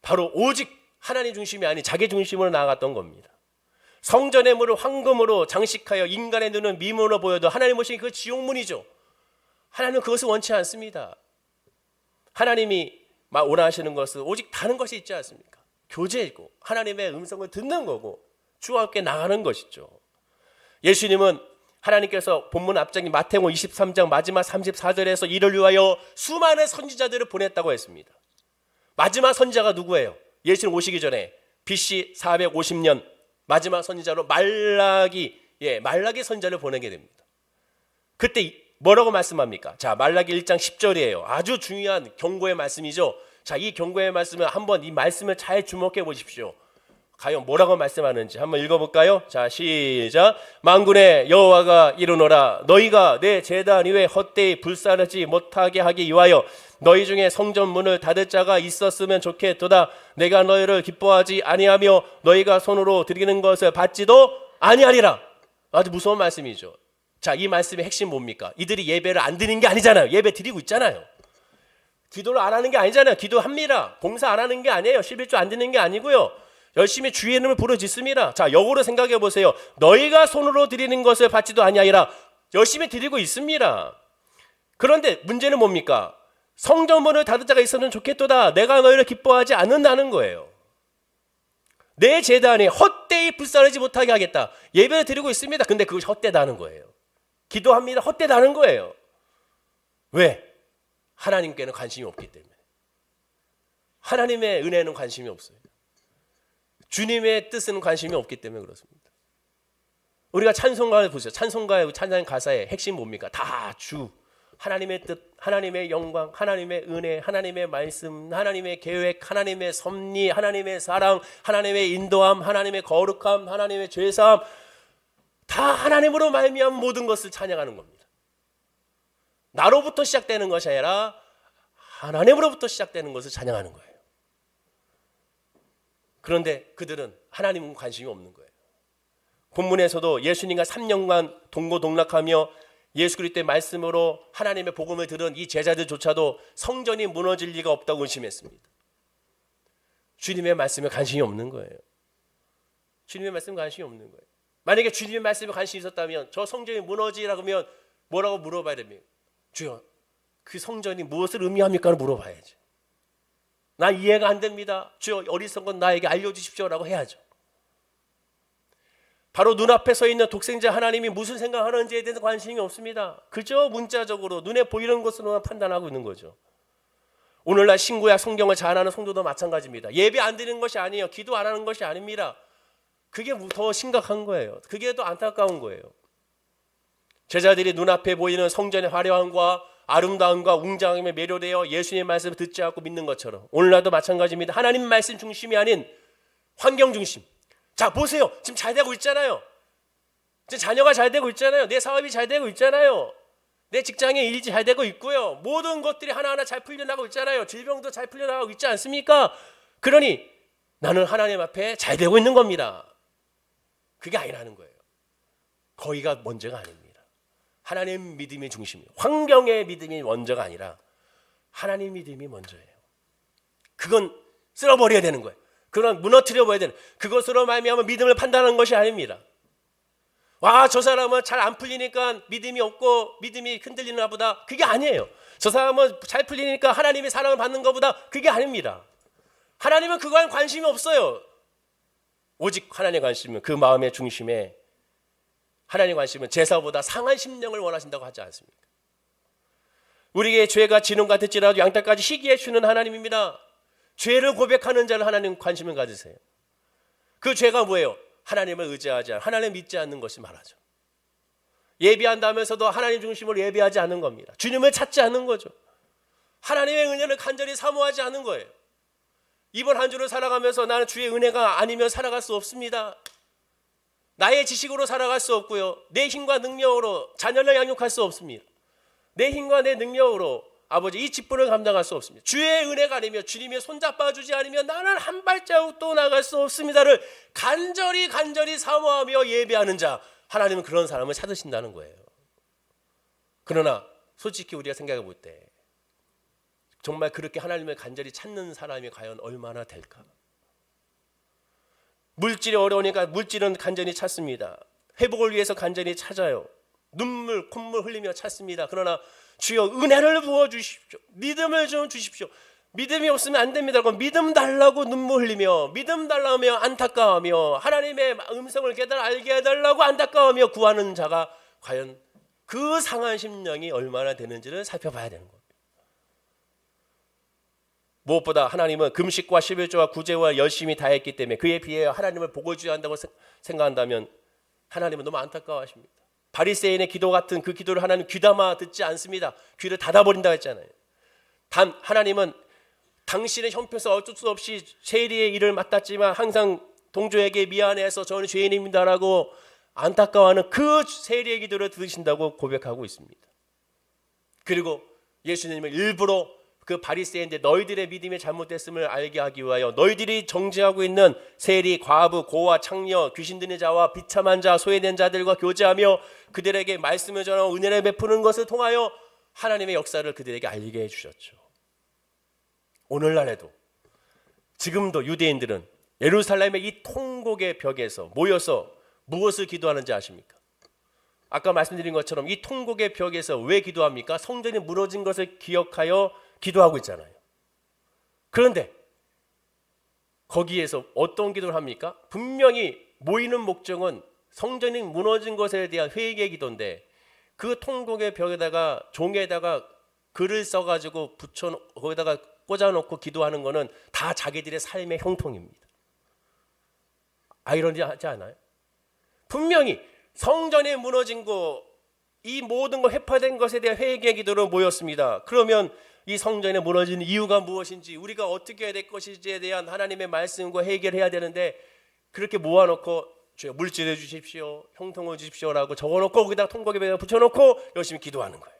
바로 오직 하나님 중심이 아닌 자기 중심으로 나아갔던 겁니다. 성전의 물을 황금으로 장식하여 인간의 눈은 미문으로 보여도 하나님 오신 그 지옥문이죠. 하나님은 그것을 원치 않습니다. 하나님이 원하시는 것은 오직 다른 것이 있지 않습니까? 교제이고 하나님의 음성을 듣는 거고 주와 함께 나가는 것이죠. 예수님은 하나님께서 본문 앞장인 마태복음 23장 마지막 34절에서 이를 위하여 수많은 선지자들을 보냈다고 했습니다. 마지막 선지자가 누구예요? 예수님 오시기 전에 BC 450년 마지막 선지자로 말라기 선지자를 보내게 됩니다. 그때 뭐라고 말씀합니까? 자, 말라기 1장 10절이에요. 아주 중요한 경고의 말씀이죠. 자, 이 경고의 말씀을 한번 이 말씀을 잘 주목해 보십시오. 과연 뭐라고 말씀하는지 한번 읽어볼까요? 자, 시작. 만군의 여호와가 이르노라. 너희가 내 제단 위에 헛되이 불사르지 못하게 하기 위하여 너희 중에 성전 문을 닫을 자가 있었으면 좋겠도다. 내가 너희를 기뻐하지 아니하며 너희가 손으로 드리는 것을 받지도 아니하리라. 아주 무서운 말씀이죠. 자, 이 말씀의 핵심 뭡니까? 이들이 예배를 안 드리는 게 아니잖아요. 예배 드리고 있잖아요. 기도를 안 하는 게 아니잖아요. 기도합니다. 봉사 안 하는 게 아니에요. 11조 안 드리는 게 아니고요. 열심히 주의 이름을 부르짖습니다. 자, 역으로 생각해 보세요. 너희가 손으로 드리는 것을 받지도 아니하리라. 열심히 드리고 있습니다. 그런데 문제는 뭡니까? 성전문을 닫은 자가 있으면 좋겠도다. 내가 너희를 기뻐하지 않는다는 거예요. 내 제단에 헛되이 불사르지 못하게 하겠다. 예배를 드리고 있습니다. 근데 그것이 헛되다는 거예요. 기도합니다. 헛되다는 거예요. 왜? 하나님께는 관심이 없기 때문에. 하나님의 은혜는 관심이 없어요. 주님의 뜻은 관심이 없기 때문에 그렇습니다. 우리가 찬송가를 보세요. 찬송가의 찬양 가사의 핵심 뭡니까? 다 주, 하나님의 뜻, 하나님의 영광, 하나님의 은혜, 하나님의 말씀, 하나님의 계획, 하나님의 섭리, 하나님의 사랑, 하나님의 인도함, 하나님의 거룩함, 하나님의 죄사함, 다 하나님으로 말미암은 모든 것을 찬양하는 겁니다. 나로부터 시작되는 것이 아니라 하나님으로부터 시작되는 것을 찬양하는 거예요. 그런데 그들은 하나님은 관심이 없는 거예요. 본문에서도 예수님과 3년간 동고동락하며 예수 그리스도의 말씀으로 하나님의 복음을 들은 이 제자들조차도 성전이 무너질 리가 없다고 의심했습니다. 주님의 말씀에 관심이 없는 거예요. 주님의 말씀에 관심이 없는 거예요. 만약에 주님의 말씀에 관심이 있었다면 저 성전이 무너지라고 하면 뭐라고 물어봐야 됩니까? 주여, 그 성전이 무엇을 의미합니까? 물어봐야지. 나 이해가 안 됩니다. 주여, 어리석은 나에게 알려주십시오라고 해야죠. 바로 눈앞에 서 있는 독생자 하나님이 무슨 생각하는지에 대해서 관심이 없습니다. 그저 문자적으로 눈에 보이는 것으로만 판단하고 있는 거죠. 오늘날 신구약 성경을 잘 아는 성도도 마찬가지입니다. 예배 안 드리는 것이 아니에요. 기도 안 하는 것이 아닙니다. 그게 더 심각한 거예요. 그게 더 안타까운 거예요. 제자들이 눈앞에 보이는 성전의 화려함과 아름다움과 웅장함에 매료되어 예수님의 말씀을 듣지 않고 믿는 것처럼 오늘날도 마찬가지입니다. 하나님 말씀 중심이 아닌 환경 중심. 자, 보세요. 지금 잘 되고 있잖아요. 지금 자녀가 잘 되고 있잖아요. 내 사업이 잘 되고 있잖아요. 내 직장에 일이 잘 되고 있고요. 모든 것들이 하나하나 잘 풀려나가고 있잖아요. 질병도 잘 풀려나가고 있지 않습니까? 그러니 나는 하나님 앞에 잘 되고 있는 겁니다. 그게 아니라는 거예요. 거기가 먼저가 아닙니다. 하나님 믿음이 중심이에요. 환경의 믿음이 먼저가 아니라 하나님 믿음이 먼저예요. 그건 쓸어버려야 되는 거예요. 그건 무너뜨려버려야 되는, 그것으로 말미암아 믿음을 판단하는 것이 아닙니다. 와, 저 사람은 잘 안 풀리니까 믿음이 없고 믿음이 흔들리나 보다. 그게 아니에요. 저 사람은 잘 풀리니까 하나님의 사랑을 받는 것보다. 그게 아닙니다. 하나님은 그거에 관심이 없어요. 오직 하나님의 관심은 그 마음의 중심에, 하나님의 관심은 제사보다 상한 심령을 원하신다고 하지 않습니까? 우리에게 죄가 진홍 같을지라도 양털까지 희게 주는 하나님입니다. 죄를 고백하는 자를 하나님 관심을 가지세요. 그 죄가 뭐예요? 하나님을 의지하지 않고 하나님을 믿지 않는 것이 말하죠. 예배한다면서도 하나님 중심으로 예배하지 않는 겁니다. 주님을 찾지 않는 거죠. 하나님의 은혜를 간절히 사모하지 않는 거예요. 이번 한 주를 살아가면서 나는 주의 은혜가 아니면 살아갈 수 없습니다. 나의 지식으로 살아갈 수 없고요. 내 힘과 능력으로 자녀를 양육할 수 없습니다. 내 힘과 내 능력으로 아버지 이 직분을 감당할 수 없습니다. 주의 은혜가 아니면, 주님이 손잡아 주지 않으면 나는 한 발자국도 나갈 수 없습니다를 간절히 사모하며 예배하는 자, 하나님은 그런 사람을 찾으신다는 거예요. 그러나 솔직히 우리가 생각해 볼 때 정말 그렇게 하나님을 간절히 찾는 사람이 과연 얼마나 될까? 물질이 어려우니까 물질은 간절히 찾습니다. 회복을 위해서 간절히 찾아요. 눈물, 콧물 흘리며 찾습니다. 그러나 주여 은혜를 부어주십시오. 믿음을 좀 주십시오. 믿음이 없으면 안 됩니다. 믿음 달라고 눈물 흘리며, 믿음 달라며 안타까워하며, 하나님의 음성을 깨달아 알게 해달라고 안타까워하며 구하는 자가 과연 그 상한 심령이 얼마나 되는지를 살펴봐야 되는 겁니다. 무엇보다 하나님은 금식과 11조와 구제와 열심히 다했기 때문에 그에 비해 하나님을 복을 주어야 한다고 생각한다면 하나님은 너무 안타까워하십니다. 바리새인의 기도 같은 그 기도를 하나님 귀담아 듣지 않습니다. 귀를 닫아버린다고 했잖아요. 단 하나님은 당신의 형편에서 어쩔 수 없이 세리의 일을 맡았지만 항상 동조에게 미안해서 저는 죄인입니다라고 안타까워하는 그 세리의 기도를 들으신다고 고백하고 있습니다. 그리고 예수님은 일부러 그 바리새인들 너희들의 믿음이 잘못됐음을 알게 하기 위하여 너희들이 정죄하고 있는 세리, 과부, 고아, 창녀, 귀신 들린 자와 비참한 자, 소외된 자들과 교제하며 그들에게 말씀을 전하고 은혜를 베푸는 것을 통하여 하나님의 역사를 그들에게 알게 해주셨죠. 오늘날에도 지금도 유대인들은 예루살렘의 이 통곡의 벽에서 모여서 무엇을 기도하는지 아십니까? 아까 말씀드린 것처럼 이 통곡의 벽에서 왜 기도합니까? 성전이 무너진 것을 기억하여 기도하고 있잖아요. 그런데 거기에서 어떤 기도를 합니까? 분명히 모이는 목적은 성전이 무너진 것에 대한 회개의 기도인데 그 통곡의 벽에다가 종에다가 글을 써가지고 거기다가 꽂아놓고 기도하는 것은 다 자기들의 삶의 형통입니다. 아이러니하지 않아요? 분명히 성전이 무너진 거, 이 모든 거 회파된 것에 대한 회개의 기도로 모였습니다. 그러면 이 성전이 무너지는 이유가 무엇인지, 우리가 어떻게 해야 될 것인지에 대한 하나님의 말씀과 해결해야 되는데 그렇게 모아놓고 물질해 주십시오, 형통을 주십시오라고 적어놓고 거기다 통곡에 붙여놓고 열심히 기도하는 거예요.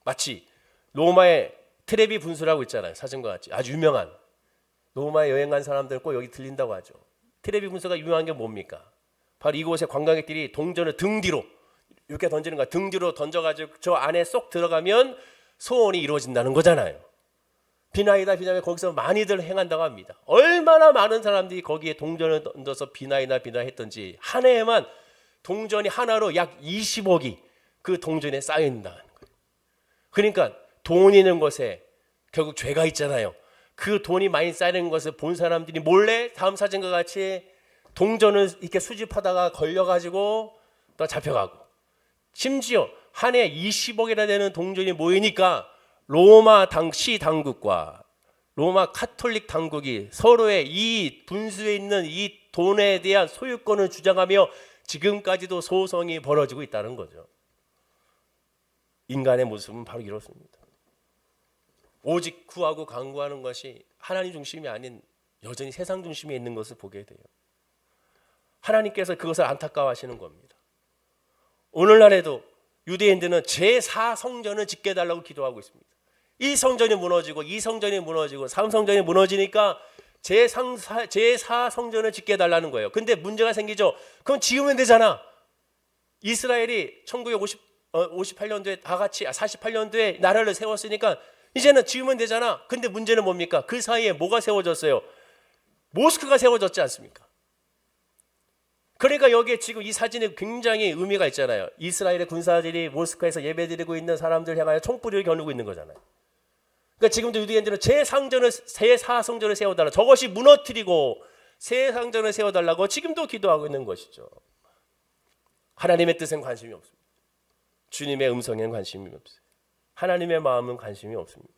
마치 로마의 트레비 분수라고 있잖아요. 사진과 같이 아주 유명한, 로마에 여행 간 사람들 꼭 여기 들린다고 하죠. 트레비 분수가 유명한 게 뭡니까? 바로 이곳에 관광객들이 동전을 등 뒤로 이렇게 던지는 거야. 등 뒤로 던져가지고 저 안에 쏙 들어가면 소원이 이루어진다는 거잖아요. 비나이다 거기서 많이들 행한다고 합니다. 얼마나 많은 사람들이 거기에 동전을 던져서 비나이다 했던지 한 해에만 동전이 하나로 약 20억이 그 동전에 쌓인다는 거예요. 그러니까 돈이 있는 곳에 결국 죄가 있잖아요. 그 돈이 많이 쌓이는 것을 본 사람들이 몰래 다음 사진과 같이 동전을 이렇게 수집하다가 걸려가지고 또 잡혀가고, 심지어 한 해 20억이나 되는 동전이 모이니까 로마 시 당국과 로마 카톨릭 당국이 서로의 이 분수에 있는 이 돈에 대한 소유권을 주장하며 지금까지도 소송이 벌어지고 있다는 거죠. 인간의 모습은 바로 이렇습니다. 오직 구하고 간구하는 것이 하나님 중심이 아닌 여전히 세상 중심에 있는 것을 보게 돼요. 하나님께서 그것을 안타까워하시는 겁니다. 오늘날에도 유대인들은 제4성전을 짓게 해달라고 기도하고 있습니다. 이 성전이 무너지고 이 성전이 무너지고 3성전이 무너지니까 제4성전을 짓게 해달라는 거예요. 근데 문제가 생기죠. 그럼 지으면 되잖아. 이스라엘이 1958년도에 다 같이 48년도에 나라를 세웠으니까 이제는 지으면 되잖아. 근데 문제는 뭡니까? 그 사이에 뭐가 세워졌어요? 모스크가 세워졌지 않습니까? 그러니까 여기에 지금 이 사진에 굉장히 의미가 있잖아요. 이스라엘의 군사들이 모스크에서 예배드리고 있는 사람들 향하여 총불을 겨누고 있는 거잖아요. 그러니까 지금도 유대인들은 제4성전을 세워달라, 저것이 무너뜨리고 새 성전을 세워달라고 지금도 기도하고 있는 것이죠. 하나님의 뜻엔 관심이 없습니다. 주님의 음성에는 관심이 없어요. 하나님의 마음은 관심이 없습니다.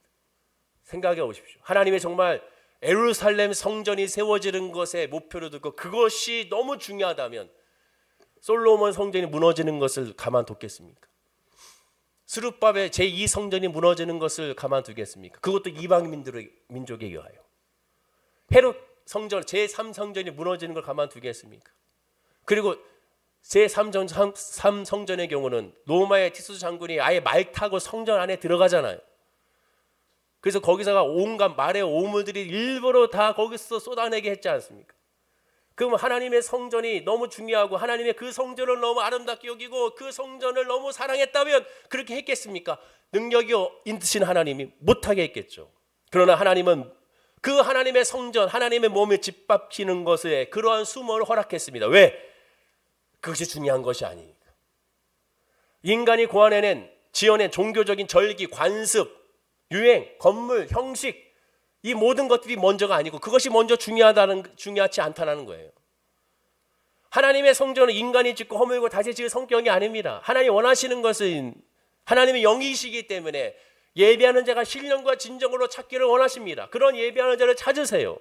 생각해 보십시오. 하나님의 정말 예루살렘 성전이 세워지는 것에 목표로 두고 그것이 너무 중요하다면 솔로몬 성전이 무너지는 것을 가만뒀겠습니까? 스룹바벨 제2성전이 무너지는 것을 가만두겠습니까? 그것도 이방 민족에 의하여. 헤롯 성전 제3성전이 무너지는 걸 가만두겠습니까? 그리고 제3성전의 경우는 로마의 티투스 장군이 아예 말 타고 성전 안에 들어가잖아요. 그래서 거기서가 온갖 말의 오물들이 일부러 다 거기서 쏟아내게 했지 않습니까? 그럼 하나님의 성전이 너무 중요하고 하나님의 그 성전을 너무 아름답게 여기고 그 성전을 너무 사랑했다면 그렇게 했겠습니까? 능력이 있으신 하나님이 못하게 했겠죠. 그러나 하나님은 그 하나님의 성전, 하나님의 몸에 짓밟히는 것에 그러한 수모를 허락했습니다. 왜? 그것이 중요한 것이 아니니까. 인간이 지어낸 종교적인 절기, 관습, 유행, 건물, 형식, 이 모든 것들이 먼저가 아니고 그것이 먼저 중요하지 않다는 거예요. 하나님의 성전은 인간이 짓고 허물고 다시 지을 성격이 아닙니다. 하나님 원하시는 것은 하나님의 영이시기 때문에 예배하는 자가 신령과 진정으로 찾기를 원하십니다. 그런 예배하는 자를 찾으세요.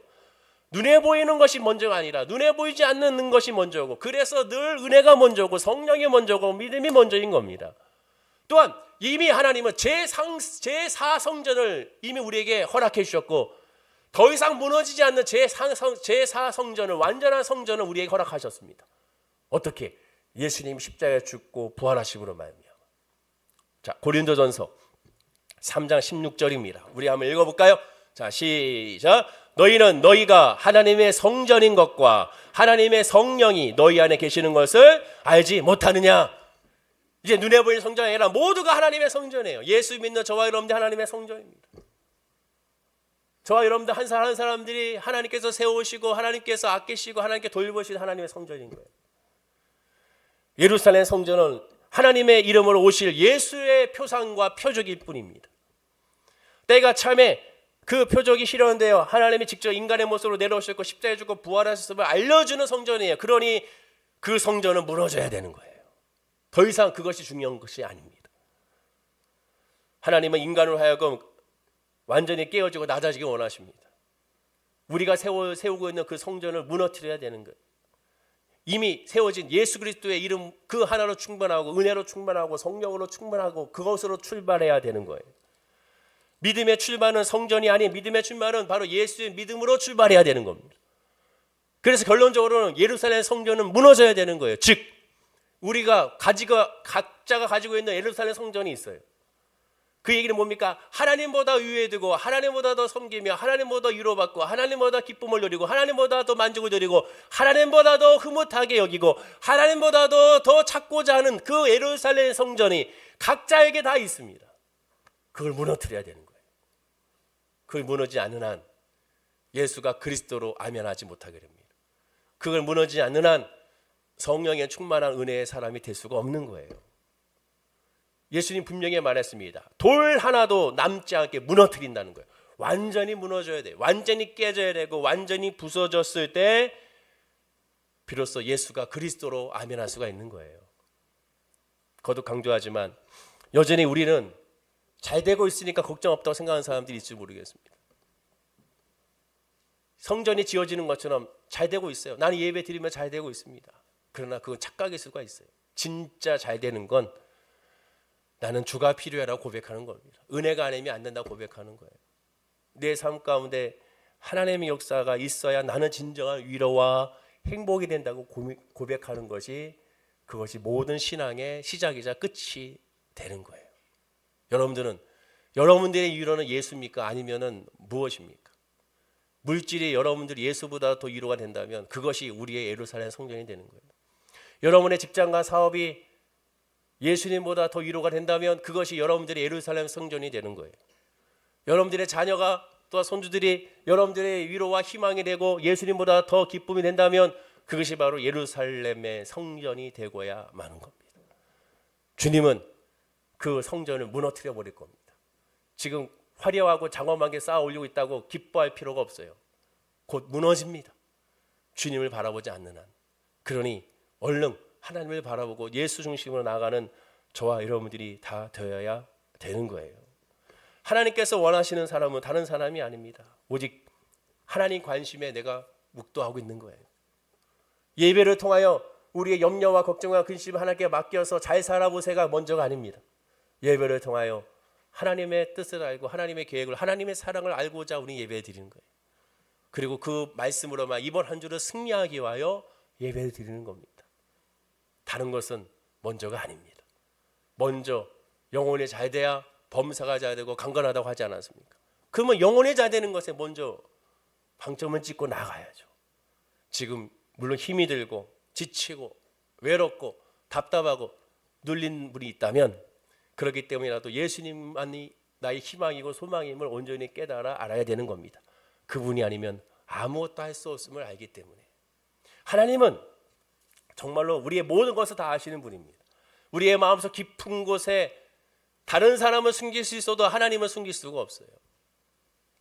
눈에 보이는 것이 먼저가 아니라 눈에 보이지 않는 것이 먼저고, 그래서 늘 은혜가 먼저고 성령이 먼저고 믿음이 먼저인 겁니다. 또한 이미 하나님은 제4성전을 이미 우리에게 허락해 주셨고 더 이상 무너지지 않는 제4성전을, 완전한 성전을 우리에게 허락하셨습니다. 어떻게? 예수님이 십자가에 죽고 부활하심으로 말미암아. 자, 고린도전서 3장 16절입니다. 우리 한번 읽어볼까요? 자, 시작. 너희는 너희가 하나님의 성전인 것과 하나님의 성령이 너희 안에 계시는 것을 알지 못하느냐? 이제 눈에 보이는 성전이 아니라 모두가 하나님의 성전이에요. 예수 믿는 저와 여러분들 하나님의 성전입니다. 저와 여러분들 한 사람 한 사람들이 하나님께서 세우시고 하나님께서 아끼시고 하나님께 돌보시는 하나님의 성전인 거예요. 예루살렘 성전은 하나님의 이름으로 오실 예수의 표상과 표적일 뿐입니다. 때가 참에 그 표적이 실현되어 하나님이 직접 인간의 모습으로 내려오셨고 십자가에 죽고 부활하셨음을 알려주는 성전이에요. 그러니 그 성전은 무너져야 되는 거예요. 더 이상 그것이 중요한 것이 아닙니다. 하나님은 인간을 하여금 완전히 깨어지고 낮아지기 원하십니다. 우리가 세우고 있는 그 성전을 무너뜨려야 되는 거예요. 이미 세워진 예수 그리스도의 이름 그 하나로 충만하고 은혜로 충만하고 성령으로 충만하고 그것으로 출발해야 되는 거예요. 믿음의 출발은 성전이 아닌 믿음의 출발은 바로 예수의 믿음으로 출발해야 되는 겁니다. 그래서 결론적으로는 예루살렘 성전은 무너져야 되는 거예요. 즉 우리가 각자가 가지고 있는 예루살렘 성전이 있어요. 그 얘기는 뭡니까? 하나님보다 위에 두고 하나님보다 더 섬기며 하나님보다 위로받고 하나님보다 기쁨을 누리고 하나님보다 더 만족을 누리고 하나님보다 더 흐뭇하게 여기고 하나님보다 더 찾고자 하는 그 예루살렘 성전이 각자에게 다 있습니다. 그걸 무너뜨려야 되는 거예요. 그걸 무너지지 않는 한 예수가 그리스도로 아면하지 못하게 됩니다. 그걸 무너지지 않는 한 성령의 충만한 은혜의 사람이 될 수가 없는 거예요. 예수님 분명히 말했습니다. 돌 하나도 남지 않게 무너뜨린다는 거예요. 완전히 무너져야 돼. 완전히 깨져야 되고 완전히 부서졌을 때 비로소 예수가 그리스도로 아멘할 수가 있는 거예요. 거듭 강조하지만 여전히 우리는 잘 되고 있으니까 걱정 없다고 생각하는 사람들이 있을지 모르겠습니다. 성전이 지어지는 것처럼 잘 되고 있어요. 나는 예배 드리면 잘 되고 있습니다. 그러나 그건 착각일 수가 있어요. 진짜 잘 되는 건 나는 주가 필요하라고 고백하는 겁니다. 은혜가 아니면 안 된다고 고백하는 거예요. 내 삶 가운데 하나님의 역사가 있어야 나는 진정한 위로와 행복이 된다고 고백하는 것이, 그것이 모든 신앙의 시작이자 끝이 되는 거예요. 여러분들의 위로는 예수입니까? 아니면은 무엇입니까? 물질이 여러분들이 예수보다 더 위로가 된다면 그것이 우리의 예루살렘 성전이 되는 거예요. 여러분의 직장과 사업이 예수님보다 더 위로가 된다면 그것이 여러분들의 예루살렘 성전이 되는 거예요. 여러분들의 자녀가 또 손주들이 여러분들의 위로와 희망이 되고 예수님보다 더 기쁨이 된다면 그것이 바로 예루살렘의 성전이 되고야 마는 겁니다. 주님은 그 성전을 무너뜨려 버릴 겁니다. 지금 화려하고 장엄하게 쌓아 올리고 있다고 기뻐할 필요가 없어요. 곧 무너집니다. 주님을 바라보지 않는 한. 그러니 얼른 하나님을 바라보고 예수 중심으로 나아가는 저와 여러분들이 다 되어야 되는 거예요. 하나님께서 원하시는 사람은 다른 사람이 아닙니다. 오직 하나님 관심에 내가 묵도하고 있는 거예요. 예배를 통하여 우리의 염려와 걱정과 근심을 하나님께 맡겨서 잘 살아보세요가 먼저가 아닙니다. 예배를 통하여 하나님의 뜻을 알고 하나님의 계획을, 하나님의 사랑을 알고자 우리 예배 드리는 거예요. 그리고 그 말씀으로만 이번 한 주를 승리하기 위하여 예배를 드리는 겁니다. 다른 것은 먼저가 아닙니다. 먼저 영혼이 잘 돼야 범사가 잘 되고 강건하다고 하지 않았습니까? 그러면 영혼이 잘 되는 것에 먼저 방점을 찍고 나가야죠. 지금 물론 힘이 들고 지치고 외롭고 답답하고 눌린 분이 있다면 그렇기 때문이라도 예수님만이 나의 희망이고 소망임을 온전히 깨달아 알아야 되는 겁니다. 그분이 아니면 아무것도 할 수 없음을 알기 때문에. 하나님은 정말로 우리의 모든 것을 다 아시는 분입니다. 우리의 마음속 깊은 곳에 다른 사람을 숨길 수 있어도 하나님을 숨길 수가 없어요.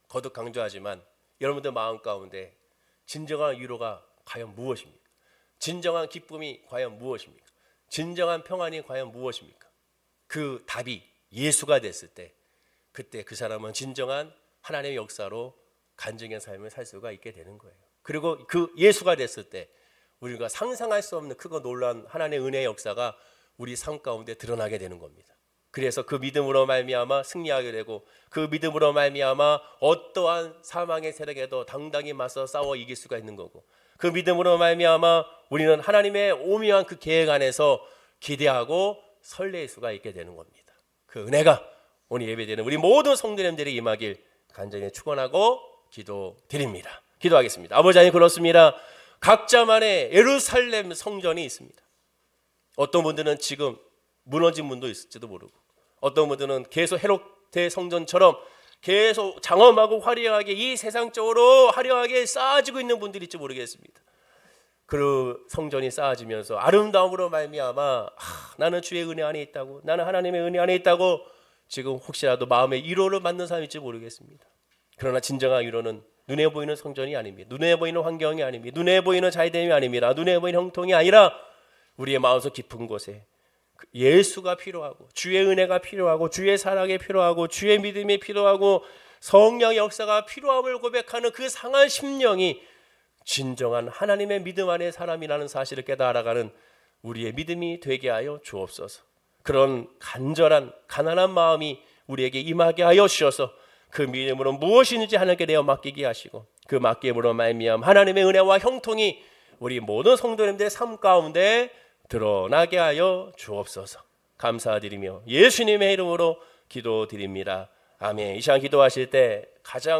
거듭 강조하지만 여러분들 마음 가운데 진정한 위로가 과연 무엇입니까? 진정한 기쁨이 과연 무엇입니까? 진정한 평안이 과연 무엇입니까? 그 답이 예수가 됐을 때, 그때 그 사람은 진정한 하나님의 역사로 간증의 삶을 살 수가 있게 되는 거예요. 그리고 그 예수가 됐을 때 우리가 상상할 수 없는 크고 놀라운 하나님의 은혜의 역사가 우리 삶 가운데 드러나게 되는 겁니다. 그래서 그 믿음으로 말미암아 승리하게 되고, 그 믿음으로 말미암아 어떠한 사망의 세력에도 당당히 맞서 싸워 이길 수가 있는 거고, 그 믿음으로 말미암아 우리는 하나님의 오묘한 그 계획 안에서 기대하고 설레일 수가 있게 되는 겁니다. 그 은혜가 오늘 예배드리는 우리 모든 성도님들이 임하길 간절히 축원하고 기도드립니다. 기도하겠습니다. 아버지 하나님, 그렇습니다. 각자만의 예루살렘 성전이 있습니다. 어떤 분들은 지금 무너진 분도 있을지도 모르고, 어떤 분들은 계속 헤롯의 성전처럼 계속 장엄하고 화려하게 이 세상적으로 화려하게 쌓아지고 있는 분들이 있을지 모르겠습니다. 그 성전이 쌓아지면서 아름다움으로 말미암아 나는 주의 은혜 안에 있다고, 나는 하나님의 은혜 안에 있다고 지금 혹시라도 마음의 위로를 받는 사람일지 모르겠습니다. 그러나 진정한 위로는 눈에 보이는 성전이 아닙니다. 눈에 보이는 환경이 아닙니다. 눈에 보이는 잘됨이 아닙니다. 눈에 보이는 형통이 아니라 우리의 마음속 깊은 곳에 예수가 필요하고, 주의 은혜가 필요하고, 주의 사랑이 필요하고, 주의 믿음이 필요하고, 성령의 역사가 필요함을 고백하는 그 상한 심령이 진정한 하나님의 믿음 안의 사람이라는 사실을 깨달아가는 우리의 믿음이 되게 하여 주옵소서. 그런 간절한 가난한 마음이 우리에게 임하게 하여 주셔서 그 믿음으로 무엇이든지 하나님께 내어 맡기게 하시고, 그 맡김으로 말미암아 하나님의 은혜와 형통이 우리 모든 성도님들의 삶 가운데 드러나게 하여 주옵소서. 감사드리며 예수님의 이름으로 기도드립니다. 아멘. 이 시간 기도하실 때 가장